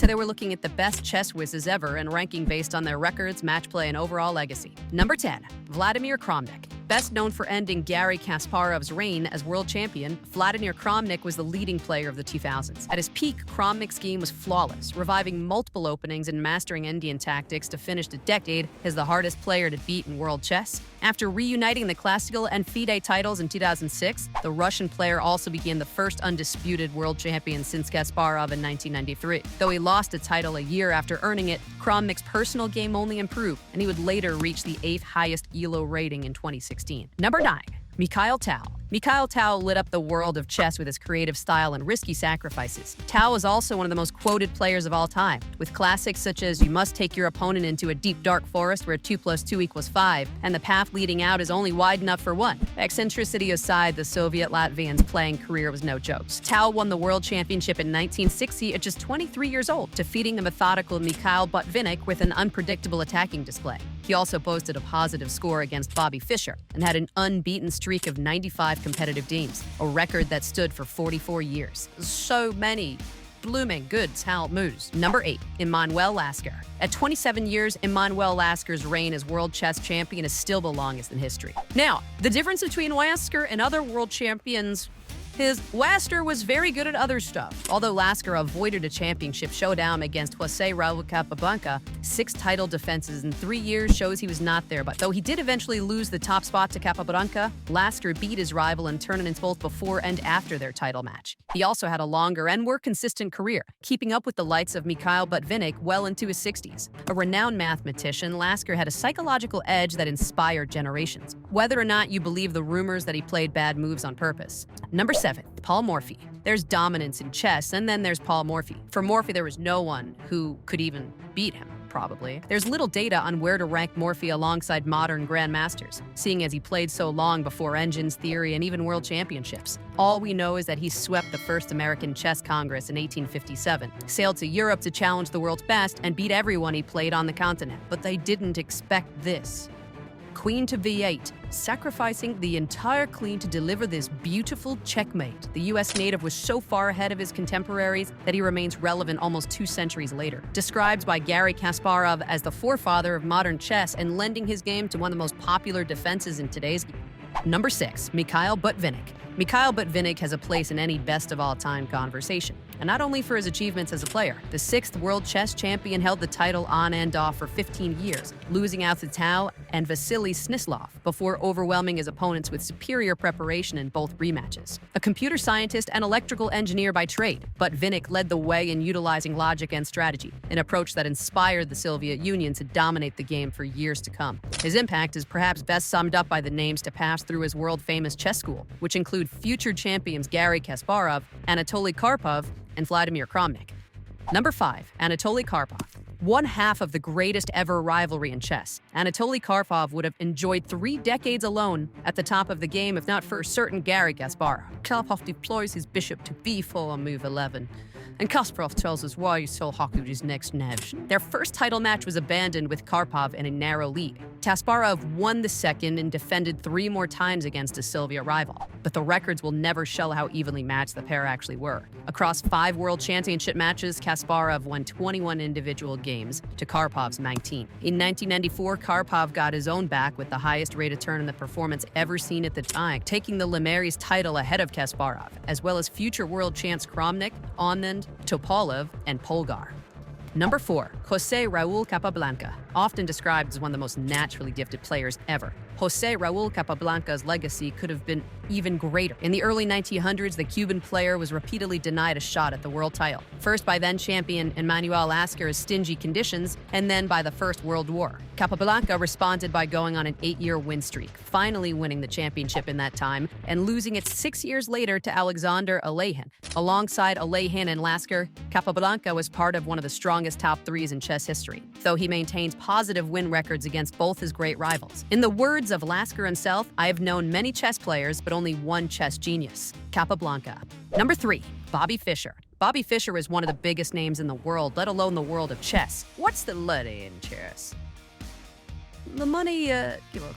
Today we're looking at the best chess whizzes ever and ranking based on their records, match play, and overall legacy. Number 10, Vladimir Kromnik. Best known for ending Garry Kasparov's reign as world champion, Vladimir Kromnik was the leading player of the 2000s. At his peak, Kromnik's game was flawless, reviving multiple openings and mastering Indian tactics to finish the decade as the hardest player to beat in world chess. After reuniting the classical and FIDE titles in 2006, the Russian player also became the first undisputed world champion since Kasparov in 1993. Though he lost a title a year after earning it, Kromnik's personal game only improved, and he would later reach the 8th highest ELO rating in 2016. Number 9, Miky Tao. Miky Tao lit up the world of chess with his creative style and risky sacrifices. Tao is also one of the most quoted players of all time, with classics such as "You must take your opponent into a deep dark forest where 2 + 2 = 5, and the path leading out is only wide enough for one." Eccentricity aside, the Soviet-Latvian's playing career was no joke. Tao won the world championship in 1960 at just 23 years old, defeating the methodical Miky Butinick with an unpredictable attacking display. He also boasted a positive score against Bobby Fischer and had an unbeaten streak of 95 competitive games, a record that stood for 44 years. So many blooming good talent moves. Number 8, Immanuel Lasker. At 27 years, Immanuel Lasker's reign as world chess champion is still the longest in history. Now, the difference between Lasker and other world champions is Lasker was very good at other stuff. Although Lasker avoided a championship showdown against Raul Capablanca, 6 title defenses in 3 years shows he was not there. But though he did eventually lose the top spot to Capablanca, Lasker beat his rival in tournaments both before and after their title match. He also had a longer and more consistent career, keeping up with the likes of Miky Butinick well into his 60s. A renowned mathematician, Lasker had a psychological edge that inspired generations, whether or not you believe the rumors that he played bad moves on purpose. Number 7, Paul Morphy. There's dominance in chess, and then there's Paul Morphy. For Morphy, there was no one who could even beat him, probably. There's little data on where to rank Morphy alongside modern grandmasters, seeing as he played so long before engines, theory, and even world championships. All we know is that he swept the first American Chess Congress in 1857, sailed to Europe to challenge the world's best, and beat everyone he played on the continent. But they didn't expect this. Queen to V8, sacrificing the entire queen to deliver this beautiful checkmate. The US native was so far ahead of his contemporaries that he remains relevant almost 2 centuries later. Described by Garry Kasparov as the forefather of modern chess and lending his game to one of the most popular defenses in today's game. Number 6, Miky Butinick. Miky Butinick has a place in any best-of-all-time conversation, and not only for his achievements as a player. The 6th world chess champion held the title on and off for 15 years, losing out to Tao and Vasily Snislov before overwhelming his opponents with superior preparation in both rematches. A computer scientist and electrical engineer by trade, Butinick led the way in utilizing logic and strategy, an approach that inspired the Soviet Union to dominate the game for years to come. His impact is perhaps best summed up by the names to pass through his world-famous chess school, which include future champions Garry Kasparov, Anatoli Karpov, and Vladimir Kromnik. Number 5, Anatoli Karpov. One half of the greatest ever rivalry in chess. Anatoli Karpov would have enjoyed 3 decades alone at the top of the game if not for a certain Garry Kasparov. Karpov deploys his bishop to b4 on move 11, and Kasparov tells us why he sold Haku his next nev. Their first title match was abandoned with Karpov in a narrow lead. Kasparov won the second and defended 3 more times against a Soviet rival, but the records will never show how evenly matched the pair actually were. Across 5 world championship matches, Kasparov won 21 individual games to Karpov's 19. In 1994, Karpov got his own back with the highest rate of turn in the performance ever seen at the time, taking the Lemaire's title ahead of Kasparov, as well as future world champs Kromnik, Anand, Topalov, and Polgar. Number 4, Raul Capablanca. Often described as one of the most naturally gifted players ever, Raul Capablanca's legacy could have been even greater. In the early 1900s, the Cuban player was repeatedly denied a shot at the world title, first by then-champion Immanuel Lasker's stingy conditions, and then by the First World War. Capablanca responded by going on an 8-year win streak, finally winning the championship in that time, and losing it 6 years later to Alexander Alehin. Alongside Alehin and Lasker, Capablanca was part of one of the strongest top 3s in chess history, though he maintains positive win records against both his great rivals. In the words of Lasker himself, "I have known many chess players, but only one chess genius, Capablanca." Number 3, Bobby Fischer. Bobby Fischer is one of the biggest names in the world, let alone the world of chess. What's the money in chess? The money,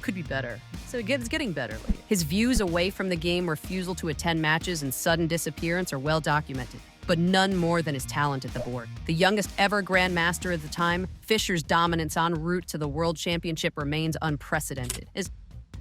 could be better. So it's getting better lately. His views away from the game, refusal to attend matches, and sudden disappearance are well documented. but none more than his talent at the board. The youngest ever grandmaster at the time, Fischer's dominance en route to the World Championship remains unprecedented.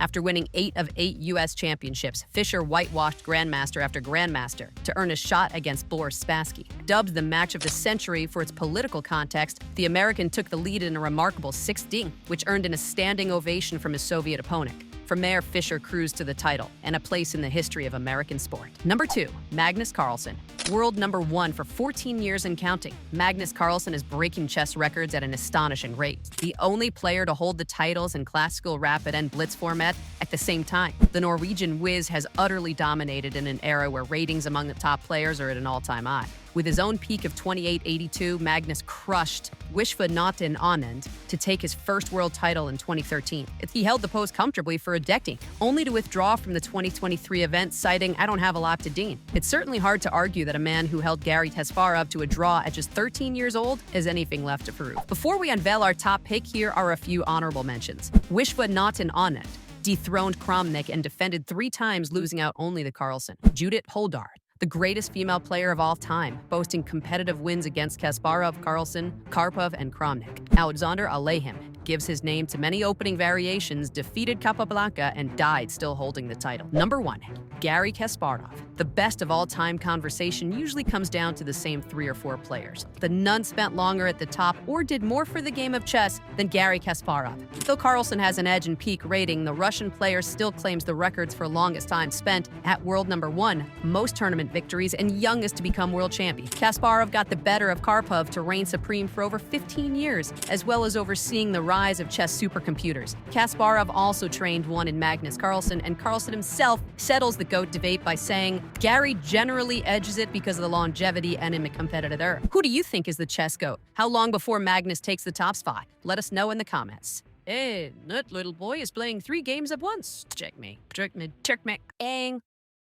After winning 8 of 8 U.S. championships, Fischer whitewashed grandmaster after grandmaster to earn a shot against Boris Spassky. Dubbed the match of the century for its political context, the American took the lead in a remarkable 6-ding, which earned him a standing ovation from his Soviet opponent. From there, Fischer cruised to the title and a place in the history of American sport. Number 2, Magnus Carlsen. World number 1 for 14 years and counting, Magnus Carlsen is breaking chess records at an astonishing rate. The only player to hold the titles in classical rapid and blitz format at the same time. The Norwegian whiz has utterly dominated in an era where ratings among the top players are at an all-time high. With his own peak of 28.82, Magnus crushed Vladimir Kromnik to take his first world title in 2013. He held the post comfortably for a decade, only to withdraw from the 2023 event, citing, "I don't have a lot to gain." It's certainly hard to argue that a man who held Garry Kasparov to a draw at just 13 years old has anything left to prove. Before we unveil our top pick, here are a few honorable mentions. Vladimir Kromnik dethroned Kromnik and defended 3 times, losing out only to Carlsen. Judith Holdard, the greatest female player of all time, boasting competitive wins against Kasparov, Carlsen, Karpov, and Kromnik. Alexander Alekhine gives his name to many opening variations, defeated Capablanca, and died still holding the title. Number 1, Garry Kasparov. The best of all time conversation usually comes down to the same 3 or 4 players. The none spent longer at the top or did more for the game of chess than Garry Kasparov. Though Carlsen has an edge in peak rating, the Russian player still claims the records for longest time spent at world number 1, most tournament victories, and youngest to become world champion. Kasparov got the better of Karpov to reign supreme for over 15 years, as well as overseeing the rise of chess supercomputers. Kasparov also trained one in Magnus Carlsen, and Carlsen himself settles the GOAT debate by saying, "Garry generally edges it because of the longevity and in a competitive era." Who do you think is the chess GOAT? How long before Magnus takes the top spot? Let us know in the comments. Hey, that little boy is playing 3 games at once. Checkmate. Checkmate. Checkmate. Ang.